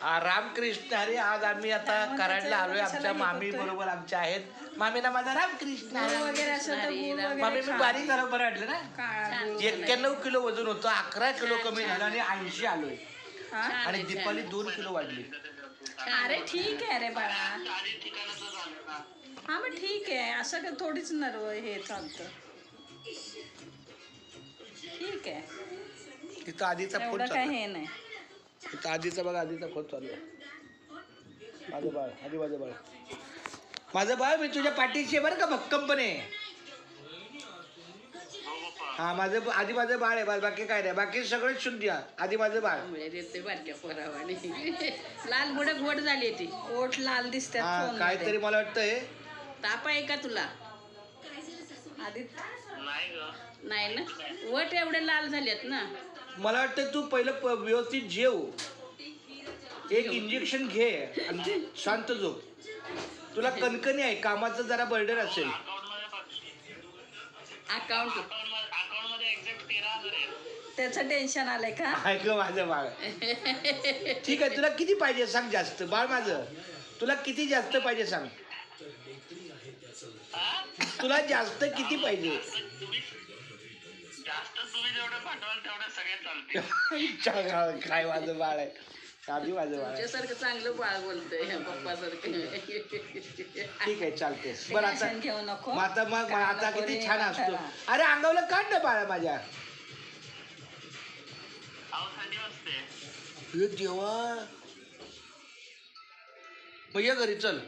रामकृष्ण हरी. आज आम्ही आता कराडला आलोय. आमच्या मामी बरोबर आमच्या आहेत. मामीला माझा रामकृष्ण मामी मी बारीक झालं बरं वाटलं ना. 91 किलो वजन होतं, 11 किलो कमी झालं आणि 80 आलोय. आणि दीपाली 2 किलो वाढली. अरे ठीक आहे रे बाळा. हा मग ठीक आहे, असं का थोडीच नर्व हे चालतं. ठीक आहे, तिथं आधीचा फोन काय हे नाही. तिथं आधीचा बघा, आधीचा फोन चालू आहे. माझं बाळ, आधी माझं बाळ, माझं बाळ मी तुझ्या पाठीशी बरं का, भक्कमपणे. हा माझं आधी माझं बाळ आहे, बाकी काय नाही, बाकी सगळं शून्य. आधी माझं बाळ. बारक्या पोरावाने लाल बुडक वट झाली ती, ओठ लाल दिसतात. काहीतरी मला वाटतंय ताप आहे का तुला? आधी नाही ना, वट एवढे लाल झालेत ना. मला वाटतं तू पहिलं व्यवस्थित जेव, एक इंजेक्शन घे आणि शांत झोप. तुला कणकणी आहे, कामाचं जरा बर्डन असेल. अकाउंट त्याचं टेन्शन आलंय का? ऐक माझं बाळ. ठीक आहे, तुला किती पाहिजे सांग जास्त. बाळ माझं, तुला किती जास्त पाहिजे सांग. तुला जास्त किती पाहिजे? काय माझं बाळ आहे, आधी माझं बाळ सारखं चांगलं बाळ बोलतंय पप्पा सारखं. ठीक आहे, चालते. बरं आता घेऊ नको. मग आता किती छान असतो. अरे अंगावलं काढ ना बाळा माझ्या. देवा, मग ये घरी चल.